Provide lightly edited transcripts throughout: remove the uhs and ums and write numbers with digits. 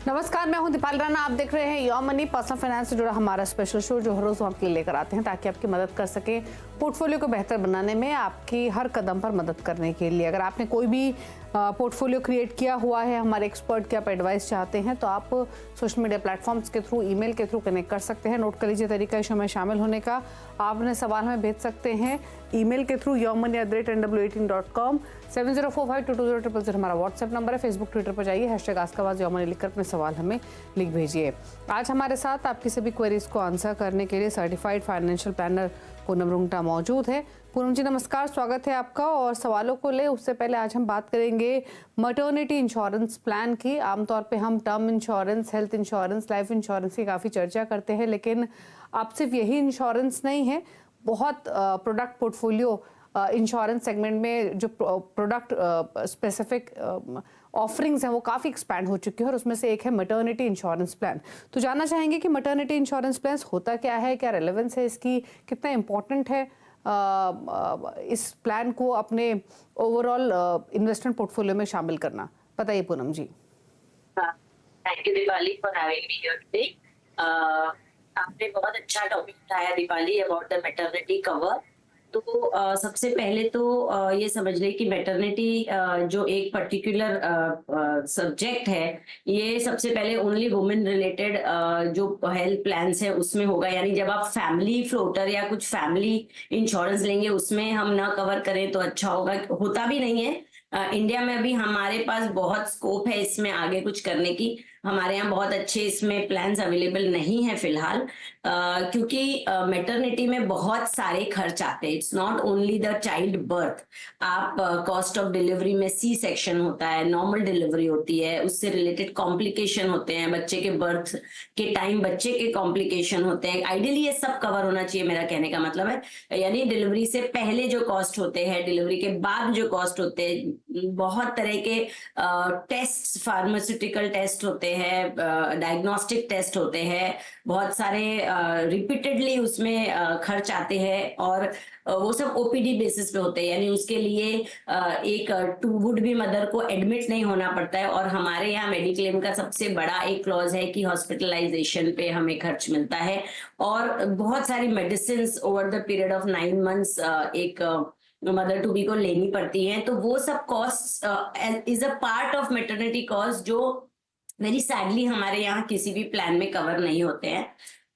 नमस्कार, मैं हूं दीपाली राणा। आप देख रहे हैं योर मनी, पर्सनल फाइनेंस से जुड़ा हमारा स्पेशल शो जो हर रोज हम आपके लिए लेकर आते हैं ताकि आपकी मदद कर सके पोर्टफोलियो को बेहतर बनाने में, आपकी हर कदम पर मदद करने के लिए। अगर आपने कोई भी पोर्टफोलियो क्रिएट किया हुआ है, हमारे एक्सपर्ट की आप एडवाइस चाहते हैं तो आप सोशल मीडिया प्लेटफॉर्म्स के थ्रू, ईमेल के थ्रू कनेक्ट कर सकते हैं। नोट कर लीजिए तरीका इस शो में शामिल होने का। आप अपने सवाल हमें भेज सकते हैं ईमेल के थ्रू yourmoney@nw18.com। 7045220000 हमारा व्हाट्सएप नंबर है। फेसबुक ट्विटर पर जाइए, #AskAwaz लिखकर अपने सवाल हमें लिख भेजिए। आज हमारे साथ आपकी सभी क्वेरीज को आंसर करने के लिए certified financial planner Poonam Rungta मौजूद है। पूनम जी नमस्कार, स्वागत है आपका। और सवालों को ले उससे पहले आज हम बात करेंगे मैटरनिटी इंश्योरेंस प्लान की। आमतौर पे हम term insurance, health insurance, life insurance की काफ़ी चर्चा करते हैं, लेकिन अब सिर्फ यही इंश्योरेंस नहीं है, बहुत प्रोडक्ट पोर्टफोलियो इंश्योरेंस सेगमेंट में जो प्रोडक्ट स्पेसिफिक ऑफरिंग्स हैं वो काफ़ी एक्सपैंड हो चुकी है और उसमें से एक है मैटरनिटी इंश्योरेंस प्लान। तो जानना चाहेंगे कि मैटरनिटी इंश्योरेंस प्लान होता क्या है, क्या रेलेवेंस है इसकी, कितना इम्पोर्टेंट है इस प्लान को अपने ओवरऑल इन्वेस्टमेंट पोर्टफोलियो में शामिल करना। बताइए Poonam ji. Thank you Deepali for having me here today. आपने बहुत अच्छा टॉपिक उठाया Deepali, about the maternity cover. तो सबसे पहले तो ये समझ लें कि मैटरनिटी जो एक पर्टिकुलर सब्जेक्ट है, ये सबसे पहले ओनली वुमेन रिलेटेड जो हेल्थ प्लान्स है उसमें होगा। यानी जब आप फैमिली फ्लोटर या कुछ फैमिली इंश्योरेंस लेंगे उसमें हम ना कवर करें तो अच्छा होगा। होता भी नहीं है इंडिया में। अभी हमारे पास बहुत स्कोप है इसमें आगे कुछ करने की। हमारे यहाँ बहुत अच्छे इसमें प्लान्स अवेलेबल नहीं है फिलहाल, क्योंकि मैटरनिटी में बहुत सारे खर्च आते हैं। It's not only the child birth. आप कॉस्ट ऑफ डिलीवरी में सी सेक्शन होता है, नॉर्मल डिलीवरी होती है, उससे रिलेटेड कॉम्प्लिकेशन होते हैं, बच्चे के बर्थ के टाइम बच्चे के कॉम्प्लिकेशन होते हैं। आइडियली ये सब कवर होना चाहिए, मेरा कहने का मतलब है। यानी डिलीवरी से पहले जो कॉस्ट होते हैं, डिलीवरी के बाद जो कॉस्ट होते हैं, बहुत तरह के टेस्ट, फार्मास्यूटिकल टेस्ट होते हैं, डायग्नोस्टिक टेस्ट होते हैं, बहुत सारे रिपीटेडली उसमें खर्च आते हैं और वो सब ओपीडी बेसिस पे होते हैं। यानी उसके लिए एक टू वुड भी मदर को एडमिट नहीं होना पड़ता है। और हमारे यहाँ मेडिक्लेम का सबसे बड़ा एक क्लॉज है कि हॉस्पिटलाइजेशन पे हमें खर्च मिलता है और बहुत सारी medicine over the period of 9 months एक मदर टू बी को लेनी पड़ती है। तो वो सब cost is a part of maternity cost जो वेरी सैडली हमारे यहाँ किसी भी प्लान में कवर नहीं होते हैं।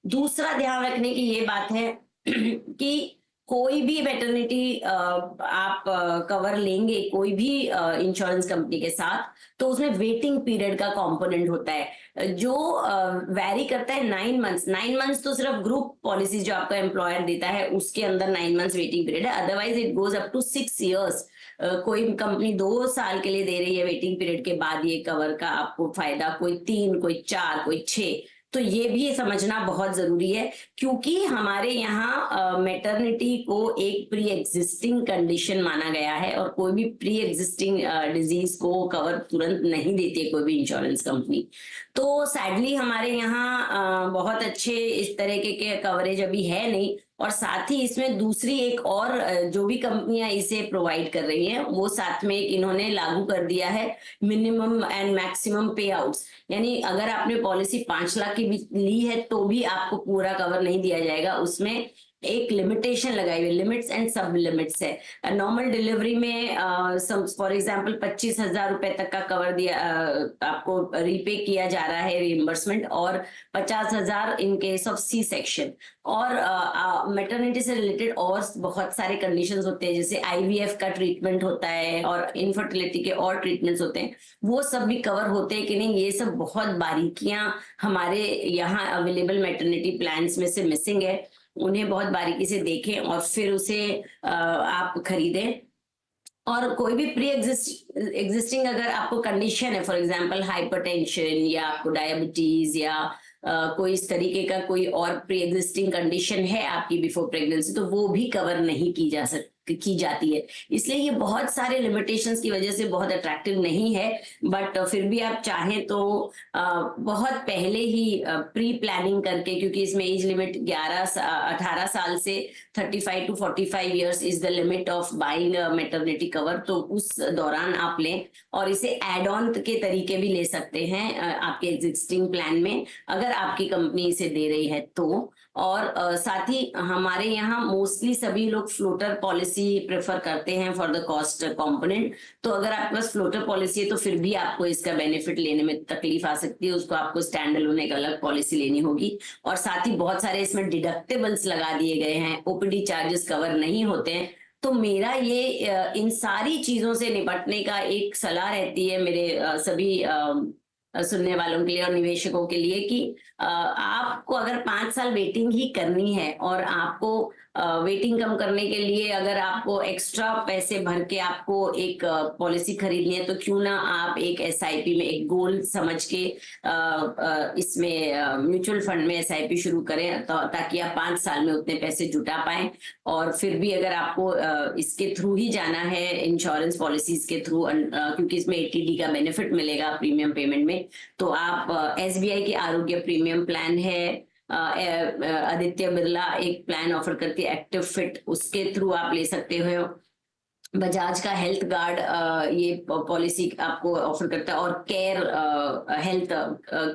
दूसरा ध्यान रखने की ये बात है कि कोई भी मैटरनिटी आप कवर लेंगे कोई भी इंश्योरेंस कंपनी के साथ, तो उसमें वेटिंग पीरियड का कंपोनेंट होता है जो वैरी करता है 9 months। 9 months तो सिर्फ ग्रुप पॉलिसी जो आपका एम्प्लॉयर देता है उसके अंदर 9 months वेटिंग पीरियड है। Otherwise it goes up to 6 years। कोई कंपनी 2 साल के लिए दे रही है वेटिंग पीरियड के बाद ये कवर का आपको फायदा, कोई 3, कोई 4, कोई 6। तो ये भी समझना बहुत जरूरी है, क्योंकि हमारे यहाँ मैटरनिटी को एक प्री एग्जिस्टिंग कंडीशन माना गया है और कोई भी प्री एग्जिस्टिंग डिजीज को कवर तुरंत नहीं देती है कोई भी इंश्योरेंस कंपनी। तो सैडली हमारे यहाँ बहुत अच्छे इस तरह के कवरेज अभी है नहीं। और साथ ही इसमें दूसरी एक और जो भी कंपनियां इसे प्रोवाइड कर रही हैं वो साथ में इन्होंने लागू कर दिया है मिनिमम एंड मैक्सिमम पे आउट्स। यानी अगर आपने पॉलिसी 5 लाख की भी ली है तो भी आपको पूरा कवर नहीं दिया जाएगा। उसमें एक लिमिटेशन लगाई हुई, लिमिट्स एंड सब लिमिट्स है। नॉर्मल डिलीवरी में फॉर एग्जांपल 25,000 रुपए तक का कवर दिया आपको रीपे किया जा रहा है, रिइंबर्समेंट, और 50,000 in case of C section. और मैटरनिटी से रिलेटेड और बहुत सारे कंडीशंस होते हैं, जैसे आईवीएफ का ट्रीटमेंट होता है और इनफर्टिलिटी के और ट्रीटमेंट्स होते हैं, वो सब भी कवर होते हैं कि नहीं, ये सब बहुत बारीकियां हमारे यहाँ अवेलेबल मैटरनिटी प्लान्स में से मिसिंग है। उन्हें बहुत बारीकी से देखें और फिर उसे आप खरीदें। और कोई भी प्री एग्जिस्टिंग अगर आपको कंडीशन है, फॉर एग्जांपल हाइपरटेंशन या आपको डायबिटीज या कोई इस तरीके का कोई और प्री एग्जिस्टिंग कंडीशन है आपकी बिफोर प्रेगनेंसी, तो वो भी कवर नहीं की जा की जाती है, इसलिए ये बहुत सारे लिमिटेशंस की वजह से बहुत अट्रैक्टिव नहीं है। बट फिर भी आप चाहें तो बहुत पहले ही प्री प्लानिंग करके, क्योंकि इसमें एज लिमिट 18 साल से 35 to 45 years is the limit of buying maternity cover, तो उस दौरान आप लें। और इसे एड ऑन के तरीके भी ले सकते हैं आपके एग्जिस्टिंग प्लान में, अगर आपकी कंपनी इसे दे रही है तो। और साथ ही हमारे यहाँ मोस्टली सभी लोग फ्लोटर पॉलिसी प्रेफर करते हैं फॉर द कॉस्ट कंपोनेंट। तो अगर आपके पास फ्लोटर पॉलिसी है तो फिर भी आपको इसका बेनिफिट लेने में तकलीफ आ सकती है, उसको आपको स्टैंड अलोन एक अलग पॉलिसी लेनी होगी। और साथ ही बहुत सारे इसमें डिडक्टेबल्स लगा दिए गए हैं, ओपीडी चार्जेस कवर नहीं होते हैं। तो मेरा ये इन सारी चीजों से निपटने का एक सलाह रहती है मेरे सभी सुनने वालों के लिए और निवेशकों के लिए कि आपको अगर 5 साल वेटिंग ही करनी है और आपको वेटिंग कम करने के लिए अगर आपको एक्स्ट्रा पैसे भर के आपको एक पॉलिसी खरीदनी है, तो क्यों ना आप एक एसआईपी में एक गोल समझ के इसमें म्यूचुअल फंड में एसआईपी शुरू करें, ताकि आप 5 साल में उतने पैसे जुटा पाएं। और फिर भी अगर आपको इसके थ्रू ही जाना है, इंश्योरेंस पॉलिसीज के थ्रू, क्योंकि इसमें एटीडी का बेनिफिट मिलेगा प्रीमियम पेमेंट में, तो आप एसबीआई के आरोग्य प्रीमियम प्लान है, आदित्य बिरला एक प्लान ऑफर करती है एक्टिव फिट, उसके थ्रू आप ले सकते हो। बजाज का हेल्थ गार्ड ये पॉलिसी आपको ऑफर करता है, और केयर हेल्थ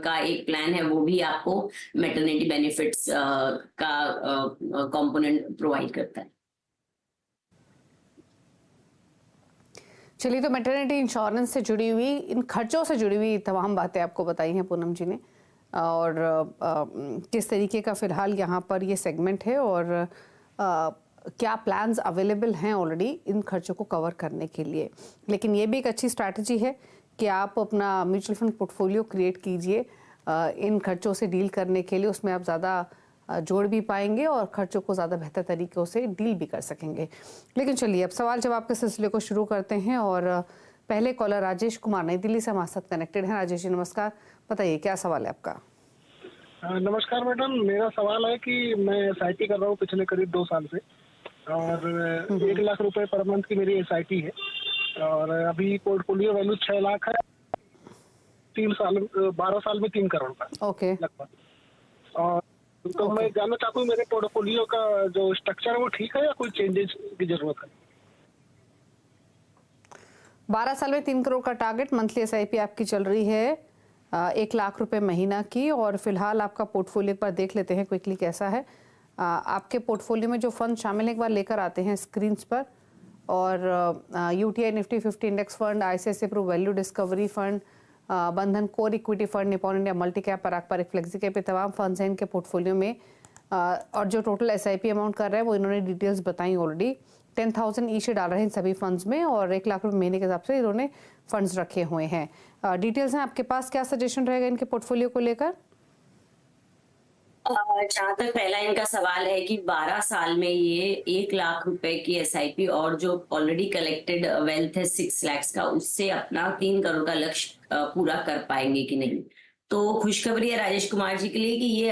का एक प्लान है, वो भी आपको मैटरनिटी बेनिफिट्स का कंपोनेंट प्रोवाइड करता है। चलिए, तो मैटरनिटी इंश्योरेंस से जुड़ी हुई, इन खर्चों से जुड़ी हुई तमाम बातें आपको बताई हैं पूनम जी ने, और किस तरीके का फ़िलहाल यहाँ पर ये सेगमेंट है और क्या प्लान्स अवेलेबल हैं ऑलरेडी इन खर्चों को कवर करने के लिए। लेकिन ये भी एक अच्छी स्ट्रैटेजी है कि आप अपना म्यूचुअल फंड पोर्टफोलियो क्रिएट कीजिए इन खर्चों से डील करने के लिए। उसमें आप ज़्यादा जोड़ भी पाएंगे और खर्चों को ज़्यादा बेहतर तरीक़ों से डील भी कर सकेंगे। लेकिन चलिए, अब सवाल जवाब के सिलसिले को शुरू करते हैं और पहले कॉलर राजेश कुमार नई दिल्ली से हमारे साथ कनेक्टेड हैं। राजेश जी नमस्कार, बताइए क्या सवाल है आपका? नमस्कार मैडम, मेरा सवाल है कि मैं एसआईपी कर रहा हूँ पिछले करीब 2 साल से, और 1 लाख रुपए पर मंथ की मेरी एसआईपी है, और अभी पोर्टफोलियो वैल्यू 6 लाख है। 12 साल में 3 करोड़ का ओके लगभग। और तो मैं जानना चाहता हूँ मेरे पोर्टफोलियो का जो स्ट्रक्चर है वो ठीक है या कोई चेंजेस की जरूरत है? 12 साल में 3 करोड़ का टारगेट, मंथली एसआईपी आपकी चल रही है 1 लाख रुपए महीना की। और फिलहाल आपका पोर्टफोलियो पर देख लेते हैं क्विकली कैसा है। आपके पोर्टफोलियो में जो फंड शामिल है एक बार लेकर आते हैं स्क्रीन पर। और UTI Nifty 50 index fund, ICICI Pru value discovery fund, Bandhan core equity fund, Nippon India multi cap, Parag Parikh flexi cap, तमाम फंड्स हैं इनके पोर्टफोलियो में। और जो टोटल एसआईपी अमाउंट कर रहा है वो इन्होंने डिटेल्स बताई ऑलरेडी। 10,000 ईच डाल रहे हैं इन सभी फंड्स में, और 1 लाख रुपए महीने के हिसाब से इन्होंने फंड्स रखे हुए हैं। डिटेल्स हैं आपके पास, क्या सजेशन रहेगा इनके पोर्टफोलियो को लेकर? जहाँ तक पहला इनका सवाल है कि 12 साल में ये 1 लाख रुपए की एसआईपी और जो ऑलरेडी कलेक्टेड वेल्थ है 6 लाख का, उससे अपना 3 करोड़ का लक्ष्य पूरा कर पाएंगे कि नहीं। तो खुशखबरी है राजेश कुमार जी के लिए कि ये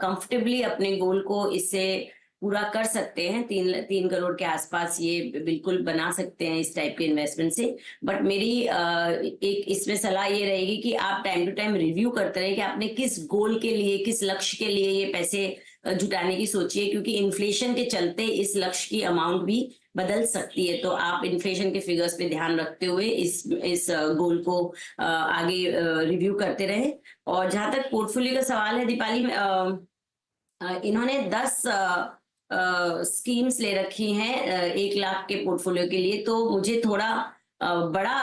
कंफर्टेबली अपने गोल को इससे पूरा कर सकते हैं। 3 करोड़ के आसपास ये बिल्कुल बना सकते हैं इस टाइप के इन्वेस्टमेंट से। बट मेरी एक इसमें सलाह ये रहेगी कि आप टाइम टू टाइम रिव्यू करते रहे कि आपने किस गोल के लिए, किस लक्ष्य के लिए ये पैसे जुटाने की सोचिए, क्योंकि इन्फ्लेशन के चलते इस लक्ष्य की अमाउंट भी बदल सकती है। तो आप इन्फ्लेशन के फिगर्स पे ध्यान रखते हुए इस गोल को आगे रिव्यू करते रहे। और जहां तक पोर्टफोलियो का सवाल है दीपाली, इन्होंने 10 स्कीम्स ले रखी हैं 1 लाख के पोर्टफोलियो के लिए। तो मुझे थोड़ा बड़ा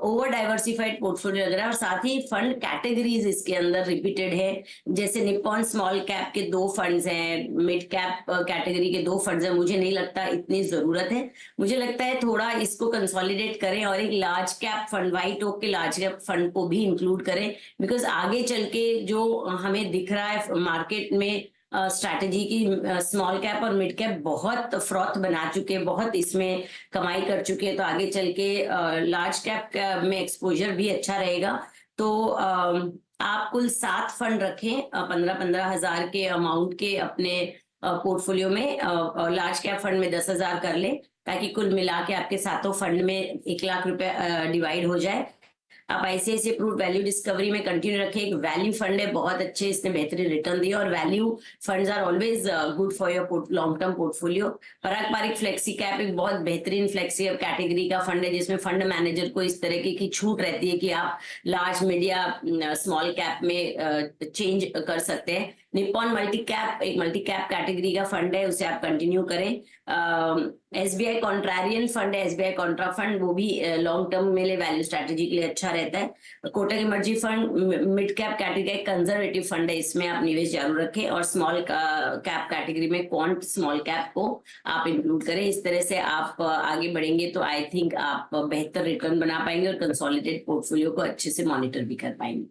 ओवर डाइवर्सिफाइड पोर्टफोलियो लग रहा है। और साथ ही फंड कैटेगरीज इसके अंदर रिपीटेड है, जैसे निपॉन स्मॉल कैप के 2 फंड्स हैं, मिड कैप कैटेगरी के 2 फंड्स हैं। मुझे नहीं लगता इतनी जरूरत है, मुझे लगता है थोड़ा इसको कंसोलिडेट करें और एक large cap fund, White Oak के लार्ज कैप फंड को भी इंक्लूड करें। बिकॉज आगे चल के जो हमें दिख रहा है मार्केट में स्ट्रैटेजी की, स्मॉल कैप और मिड कैप बहुत फ्रॉथ बना चुके हैं, बहुत इसमें कमाई कर चुके हैं। तो आगे चल के लार्ज कैप में एक्सपोजर भी अच्छा रहेगा। तो आप कुल 7 फंड रखें 15-15 हजार के अमाउंट के अपने पोर्टफोलियो में, और लार्ज कैप फंड में 10,000 कर लें। ताकि कुल मिला के आपके सातों फंड में 1 लाख रुपए डिवाइड हो जाए। आप ICICI प्रूव वैल्यू डिस्कवरी में कंटिन्यू रखें। एक वैल्यू फंड है, बहुत अच्छे, इसने बेहतरीन रिटर्न दिया और value funds are always good for your long term portfolio. पारंपरिक फ्लेक्सी कैप एक बहुत बेहतरीन फ्लेक्सी कैटेगरी का फंड है, जिसमें फंड मैनेजर को इस तरह की छूट रहती है कि आप लार्ज मिड या स्मॉल कैप में चेंज कर सकते हैं। निप्पॉन मल्टी कैप एक मल्टी कैप कैटेगरी का फंड है, उसे आप कंटिन्यू करें। SBI कॉन्ट्रारियन फंड है, SBI कॉन्ट्रा फंड, वो भी लॉन्ग टर्म में लिए वैल्यू स्ट्रैटेजी के लिए अच्छा रहता है। Kotak emerging fund mid cap category एक कंजर्वेटिव फंड है, इसमें आप निवेश जरूर रखें और स्मॉल कैप कैटेगरी में क्वांट स्मॉल कैप को आप इंक्लूड करें। इस तरह से आप आगे बढ़ेंगे तो आई थिंक आप बेहतर रिटर्न बना पाएंगे और कंसोलिडेट पोर्टफोलियो को अच्छे से मॉनिटर भी कर पाएंगे।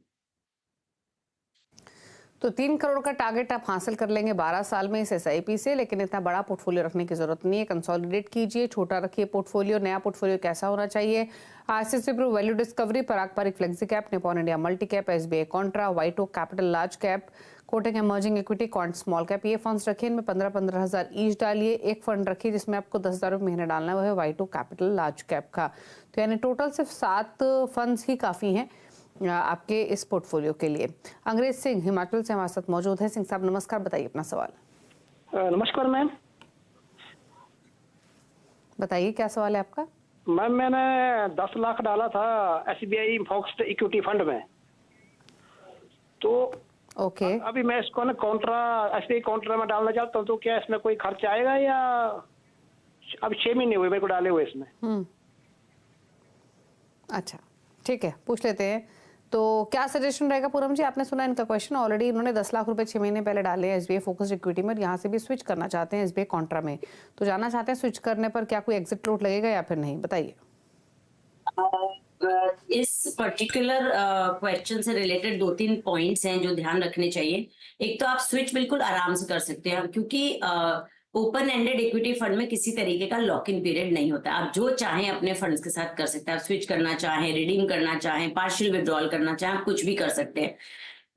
तो 3 करोड़ का टारगेट आप हासिल कर लेंगे 12 साल में इस SIP से, लेकिन इतना बड़ा पोर्टफोलियो रखने की जरूरत नहीं है। कंसोलिडेट कीजिए, छोटा रखिए पोर्टफोलियो। नया पोर्टफोलियो कैसा होना चाहिए? ICICI प्रूव वैल्यू डिस्कवरी, पारंपरिक flexi cap, Nippon India multi cap, SBI contra, White Oak capital large cap, Kotak emerging equity, quant small cap, ये फंड्स रखिए। इनमें 15,000 ईच डालिए। एक फंड रखिए जिसमें आपको 10,000 रुपये महीने डालना है, वो है White Oak capital large cap का। तो यानी टोटल सिर्फ 7 फंड्स ही काफी हैं आपके इस पोर्टफोलियो के लिए। अंग्रेज सिंह हिमाचल से हमारे साथ मौजूद है। सिंह साहब नमस्कार, बताइए अपना सवाल। नमस्कार मैम। बताइए क्या सवाल है आपका? मैम मैंने 10 लाख डाला था SBI फोक्स्ड इक्विटी फंड में, तो ओके अभी मैं इसको ना SBI कॉन्ट्रा में डालना चाहता हूँ, तो क्या इसमें कोई खर्च आएगा या अब 6 महीने हुए मेरे को डाले हुए इसमें? अच्छा ठीक है, पूछ लेते हैं। तो क्या सजेशन रहेगा पूरम जी? आपने सुना इनका क्वेश्चन ऑलरेडी। इन्होंने 10 लाख रुपए 6 महीने पहले डाले हैं SBI फोकस्ड इक्विटी में, यहाँ से भी स्विच करना चाहते हैं SBI कॉन्ट्रा में। तो जानना चाहते हैं स्विच करने पर क्या कोई एग्जिट लोड लगेगा या फिर नहीं, बताइए। इस पर्टिकुलर क्वेश्चन से रिलेटेड 2-3 पॉइंट्स हैं जो ध्यान रखने चाहिए। एक तो आप स्विच बिल्कुल आराम से कर सकते हैं, क्योंकि ओपन एंडेड इक्विटी फंड में किसी तरीके का लॉक इन पीरियड नहीं होता। आप जो चाहें अपने फंड्स के साथ कर सकते हैं। आप स्विच करना चाहें, रिडीम करना चाहें, पार्शियल विड्रॉल करना चाहें, आप कुछ भी कर सकते हैं।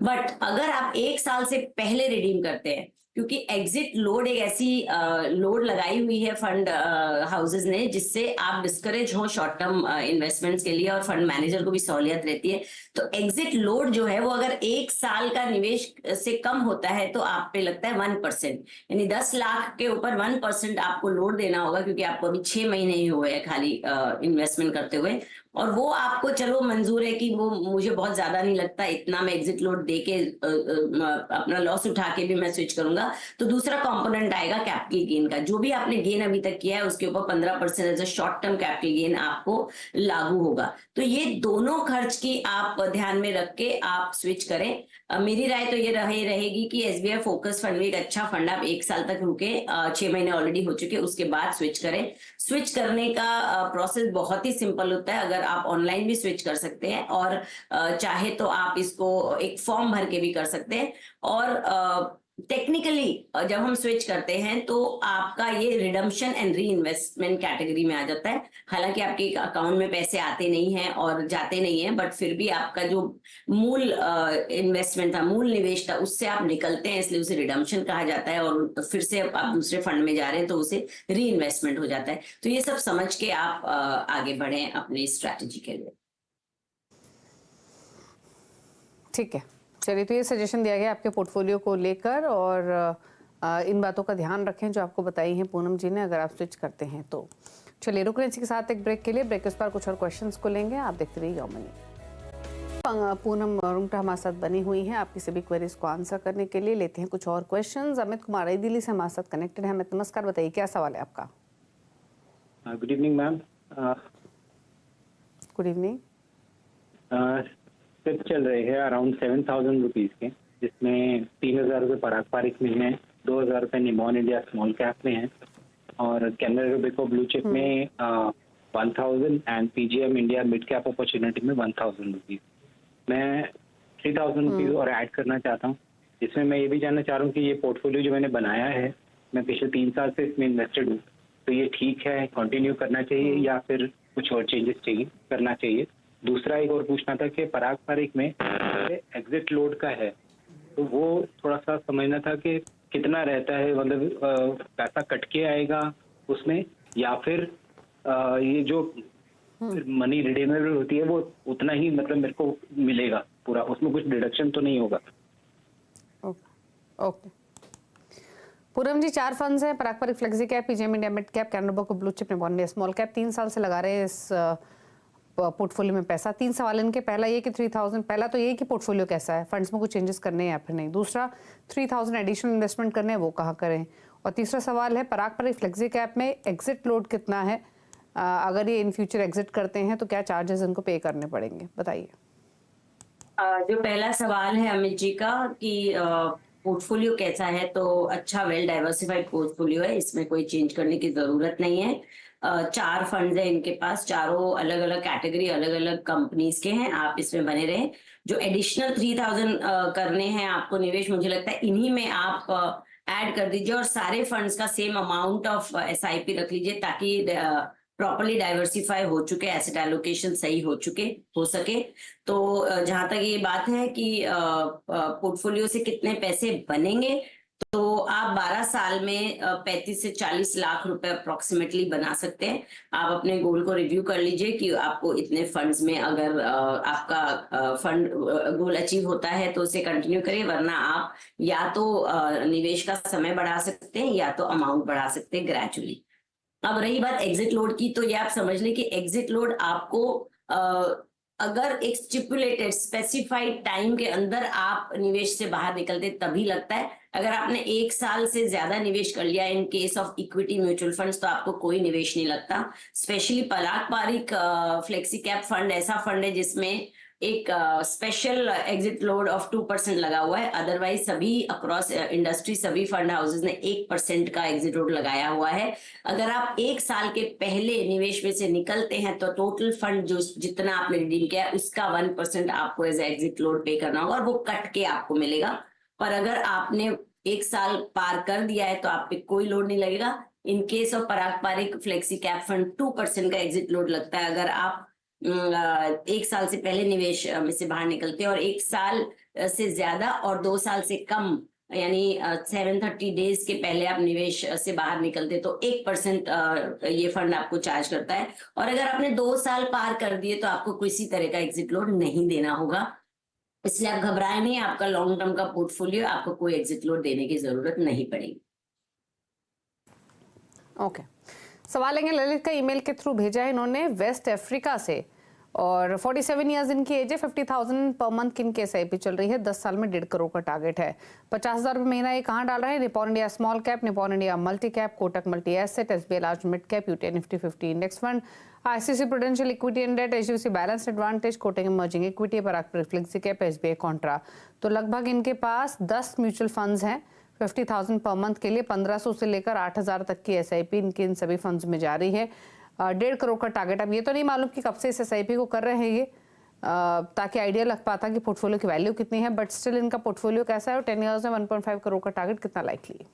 बट अगर आप 1 साल से पहले रिडीम करते हैं, क्योंकि एग्जिट लोड एक ऐसी लोड लगाई हुई है फंड हाउसेज ने, जिससे आप डिस्करेज हो शॉर्ट टर्म इन्वेस्टमेंट्स के लिए और फंड मैनेजर को भी सहूलियत रहती है। तो एग्जिट लोड जो है वो अगर 1 साल का निवेश से कम होता है तो आप पे लगता है 1%, यानी 10 लाख के ऊपर 1% आपको लोड देना होगा, क्योंकि आपको अभी 6 महीने ही हुए हैं खाली इन्वेस्टमेंट करते हुए। और वो आपको चलो मंजूर है कि वो मुझे बहुत ज्यादा नहीं लगता इतना मैं एग्जिट लोड दे के अपना लॉस उठा के भी मैं स्विच करूंगा। तो दूसरा कंपोनेंट आएगा कैपिटल गेन का। जो भी आपने गेन अभी तक किया है उसके ऊपर 15% as a short term capital gain आपको लागू होगा। तो ये दोनों खर्च की आप ध्यान में रख के आप स्विच करें। मेरी राय तो ये रहेगी कि SBI फोकस फंड एक अच्छा फंड, आप 1 साल तक रुके, 6 महीने ऑलरेडी हो चुके, उसके बाद स्विच करें। स्विच करने का प्रोसेस बहुत ही सिंपल होता है। अगर आप ऑनलाइन भी स्विच कर सकते हैं और चाहे तो आप इसको एक फॉर्म भर के भी कर सकते हैं। और टेक्निकली जब हम स्विच करते हैं तो आपका ये redemption and re investment category में आ जाता है। हालांकि आपके अकाउंट में पैसे आते नहीं हैं और जाते नहीं हैं, बट फिर भी आपका जो मूल इन्वेस्टमेंट था, मूल निवेश था, उससे आप निकलते हैं, इसलिए उसे रिडम्पशन कहा जाता है। और फिर से आप दूसरे फंड में जा रहे हैं तो उसे री इन्वेस्टमेंट हो जाता है। तो ये सब समझ के आप आगे बढ़े अपनी स्ट्रैटेजी के लिए। ठीक है, चलिए, तो ये सजेशन दिया गया आपके पोर्टफोलियो को लेकर, और इन बातों का ध्यान रखें जो आपको बताई हैं पूनम जी ने, अगर आप स्विच करते हैं तो। चलिए रुक रहे हैं इसी के साथ एक ब्रेक के लिए। ब्रेक के उस पर कुछ और क्वेश्चंस को लेंगे। आप देखते रहिए यो मनी। पूनम रुंगटा हमारे साथ बनी हुई हैं आपकी सभी क्वेरीज को आंसर करने के लिए। लेते हैं कुछ और क्वेश्चंस। अमित कुमार नई दिल्ली से हमारे साथ कनेक्टेड है। अमित नमस्कार, बताइए क्या सवाल है आपका? Good evening ma'am. Good evening. SIP चल रहे हैं अराउंड 7,000 रुपीज के, जिसमें 3,000 रुपये पारंपरिक में है, 2,000 रुपये निप्पॉन इंडिया स्मॉल कैप में है, और कैनरा रोबेको ब्लू चिप में 1,000 and PGM India mid cap opportunity में 1,000 रुपीज। मैं 3,000 रुपीज और ऐड करना चाहता हूँ, जिसमें मैं ये भी जानना चाह रहा हूँ कि ये पोर्टफोलियो जो मैंने बनाया है, मैं पिछले 3 साल से इसमें इन्वेस्टेड हूँ, तो ये ठीक है, कंटिन्यू करना चाहिए या फिर कुछ और चेंजेस करना चाहिए? दूसरा एक और पूछना था कि पारंपरिक में एग्जिट लोड का है, तो वो थोड़ा सा समझना था कि कितना रहता है, मतलब पैसा कट के आएगा उसमें या फिर ये जो मनी रिडीमेबल होती है वो उतना ही मतलब मेरे को मिलेगा पूरा, उसमें कुछ डिडक्शन तो नहीं होगा? ओके पूरम जी, 4 फंड्स हैं, Parag Parikh flexi cap, PGIM India mid cap, Canara bank blue chip, Nippon India small cap. 3 साल से लगा रहे हैं इस पोर्टफोलियो में पैसा। 3 सवाल इनके, पहला ये कि 3000, पहला तो ये कि पोर्टफोलियो कैसा है, फंड्स में कुछ चेंजेस करने हैं या फिर नहीं। दूसरा 3000 एडिशनल इन्वेस्टमेंट करने हैं, वो कहाँ करें। और तीसरा सवाल है पराग पारिक फ्लेक्सी कैप में एग्जिट लोड कितना है, अगर ये इन फ्यूचर एग्जिट करते हैं तो क्या चार्जेस इनको पे करने पड़ेंगे, बताइए। जो पहला सवाल है अमित जी का कि पोर्टफोलियो कैसा है, तो अच्छा वेल डाइवर्सिफाइड पोर्टफोलियो है, इसमें कोई चेंज करने की जरूरत नहीं है। 4 फंड है इनके पास, चारों अलग अलग कैटेगरी अलग अलग कंपनीज के हैं, आप इसमें बने रहें। जो एडिशनल 3000 करने हैं आपको निवेश, मुझे लगता है इन्हीं में आप ऐड कर दीजिए और सारे फंड्स का सेम अमाउंट ऑफ SIP रख लीजिए, ताकि प्रॉपरली डाइवर्सिफाई हो चुके, एसेट एलोकेशन सही हो सके। तो जहां तक ये बात है कि पोर्टफोलियो से कितने पैसे बनेंगे, तो आप 12 साल में 35 से 40 लाख रुपए अप्रोक्सीमेटली बना सकते हैं। आप अपने गोल को रिव्यू कर लीजिए कि आपको इतने फंड्स में, अगर आपका फंड गोल अचीव होता है तो उसे कंटिन्यू करिए, वरना आप या तो निवेश का समय बढ़ा सकते हैं या तो अमाउंट बढ़ा सकते हैं ग्रेजुअली। अब रही बात एग्जिट लोड की, तो ये आप समझ लें कि एग्जिट लोड आपको अगर एक स्टिपुलेटेड स्पेसिफाइड टाइम के अंदर आप निवेश से बाहर निकलते तभी लगता है। अगर आपने 1 साल से ज्यादा निवेश कर लिया इन case of equity mutual funds, तो आपको कोई निवेश नहीं लगता। स्पेशली पराग पारिक फ्लेक्सी कैप फंड ऐसा फंड है जिसमें एक स्पेशल एग्जिट लोड ऑफ 2% लगा हुआ है। अदरवाइज सभी अक्रॉस इंडस्ट्री सभी फंड हाउसेज ने 1% का एग्जिट लोड लगाया हुआ है। अगर आप 1 साल के पहले निवेश में से निकलते हैं तो टोटल फंड जो जितना आपने रिडीम किया है उसका 1% आपको एज एग्जिट लोड पे करना होगा और वो कट के आपको मिलेगा। पर अगर आपने 1 साल पार कर दिया है तो आप पे कोई लोड नहीं लगेगा। In case of Parag Parikh flexi cap fund 2% का एग्जिट लोड लगता है अगर आप 1 साल से पहले निवेश में से बाहर निकलते हैं, और 1 साल से ज्यादा और 2 साल से कम यानी 730 डेज के पहले आप निवेश से बाहर निकलते तो 1% ये फंड आपको चार्ज करता है। और अगर आपने 2 साल पार कर दिए तो आपको किसी तरह का एग्जिट लोड नहीं देना होगा। इसलिए आप घबराए नहीं, आपका लॉन्ग टर्म का पोर्टफोलियो, आपको कोई एग्जिट लोड देने की जरूरत नहीं पड़ेगी। ओके सवाल लेंगे ललित का, ईमेल के थ्रू भेजा है इन्होंने वेस्ट अफ्रीका से, और 47 ईयर्स इनकी एज है। 50,000 पर मंथ की इनकी SIP चल रही है, 10 साल में 1.5 करोड़ का टारगेट है। 50,000 रुपये महीना ये कहाँ डाल रहे हैं? Nippon India small cap, Nippon India multi cap, Kotak multi asset, SBI large mid cap, UTI Nifty 50 index fund, ICICI prudential equity and debt, HDFC balance advantage, Kotak emerging equity, Parag Parikh flexi cap, SBI contra. तो लगभग इनके पास 10 mutual funds हैं 50,000 per month के लिए। 1500 से लेकर 8,000 तक की SIP इनकी इन सभी फंड्स में जारी है। 1.5 करोड़ का टारगेट। अब ये तो नहीं मालूम कि कब से इस SIP को कर रहे हैं ये, ताकि आइडिया लग पाता कि पोर्टफोलियो की वैल्यू कितनी है, बट स्टिल इनका पोर्टफोलियो कैसा है और 10 ईयर्स में 1.5 करोड़ का टारगेट कितना लाइकली है?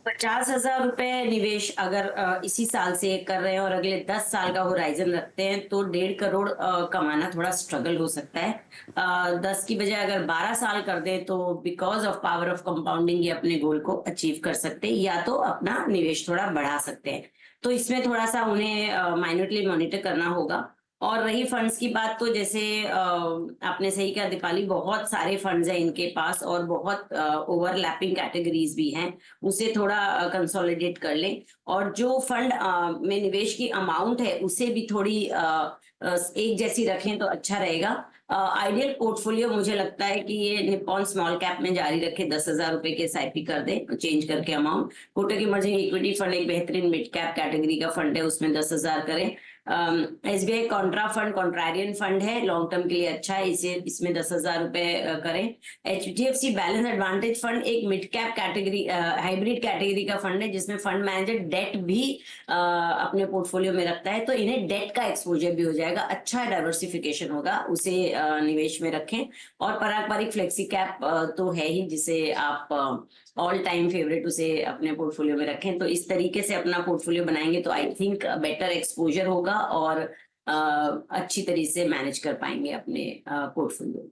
50,000 रुपए निवेश अगर इसी साल से कर रहे हैं और अगले 10 साल का होराइजन रखते हैं तो 1.5 करोड़ कमाना थोड़ा स्ट्रगल हो सकता है। 10 की बजाय अगर 12 साल कर दें तो because of power of compounding ये अपने गोल को अचीव कर सकते हैं, या तो अपना निवेश थोड़ा बढ़ा सकते हैं। तो इसमें थोड़ा सा उन्हें माइन्यूटली मॉनिटर करना होगा। और रही फंड्स की बात, तो जैसे आपने सही कहा दीपाली, बहुत सारे फंड्स हैं इनके पास और बहुत ओवरलैपिंग कैटेगरीज भी हैं, उसे थोड़ा कंसोलिडेट कर लें। और जो फंड में निवेश की अमाउंट है उसे भी थोड़ी एक जैसी रखें तो अच्छा रहेगा। आइडियल पोर्टफोलियो मुझे लगता है कि ये निप्पॉन स्मॉल कैप में जारी रखे, 10,000 रुपए के SIP कर दे चेंज करके amount. Kotak emerging equity fund एक बेहतरीन मिड कैप कैटेगरी का फंड है, उसमें 10,000 करें। SBI Contra fund contrarian fund है, लॉन्ग टर्म के लिए अच्छा है, इसमें 10,000 रुपए करें। HDFC बैलेंस एडवांटेज फंड एक mid cap category hybrid category का फंड है जिसमें फंड मैनेजर डेट भी अपने पोर्टफोलियो में रखता है, तो इन्हें डेट का एक्सपोजर भी हो जाएगा, अच्छा डाइवर्सिफिकेशन होगा, उसे निवेश में रखें। और पराग पारिक फ्लेक्सी कैप तो है ही जिसे आप ऑल टाइम फेवरेट उसे अपने पोर्टफोलियो में रखें। तो इस तरीके से अपना पोर्टफोलियो बनाएंगे तो आई थिंक बेटर एक्सपोजर होगा और अच्छी तरीके से मैनेज कर पाएंगे अपने पोर्टफोलियो।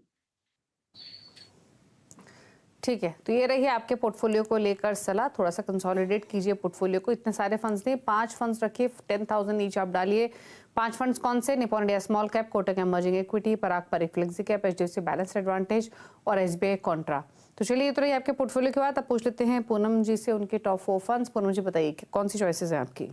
ठीक है, तो ये रही आपके पोर्टफोलियो को लेकर सलाह। थोड़ा सा कंसोलिडेट कीजिए पोर्टफोलियो को। इतने सारे फंड्स नहीं, 5 फंड्स रखिए, 10,000 ईच आप डालिए। 5 फंड्स कौन से? Nippon India small cap, Kotak emerging equity, Parag Parikh flexi cap, HDFC balanced advantage और एसबीआई कॉन्ट्रा। तो चलिए, ये तो रही आपके पोर्टफोलियो के बाद। अब पूछ लेते हैं पूनम जी से उनके टॉप 4 फंड्स। पूनम जी बताइए कि कौन सी चॉइसेस हैं आपकी?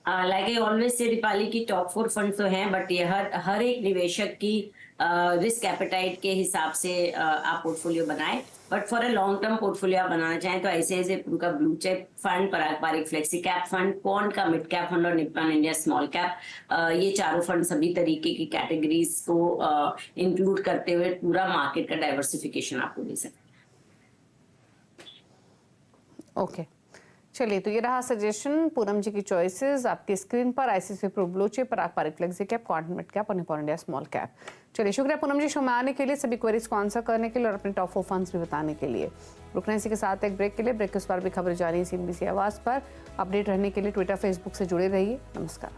Like I always say Deepali की टॉप 4 फंड तो हैं, बट ये हर एक निवेशक की रिस्क एपेटाइट के हिसाब से आप पोर्टफोलियो बनाएं। But for a long term portfolio आप बनाना चाहें तो ऐसे ऐसे उनका blue chip fund, Parag Parikh flexi cap fund, पॉन्ड का मिड कैप फंड और निप्पॉन इंडिया स्मॉल कैप, ये चारों फंड सभी तरीके की कैटेगरीज को इंक्लूड करते हुए पूरा मार्केट का डाइवर्सिफिकेशन आपको दे सकते हैं। ओके, चलिए, तो ये रहा सजेशन पूनम जी की चॉइसेस आपकी स्क्रीन पर। ICICI Pru blue chip, Parag Parikh flexi cap, quantum mid cap और निपॉन इंडिया स्मॉल कैप। चलिए, शुक्रिया पूनम जी शो में आने के लिए, सभी क्वेरीज को आंसर करने के लिए और अपने टॉप 4 फंड्स भी बताने के लिए। रुकना इसी के साथ एक ब्रेक के लिए। ब्रेक के उस पर भी खबर जारी CNBC आवाज पर। अपडेट रहने के लिए ट्विटर फेसबुक से जुड़े रहिए। नमस्कार।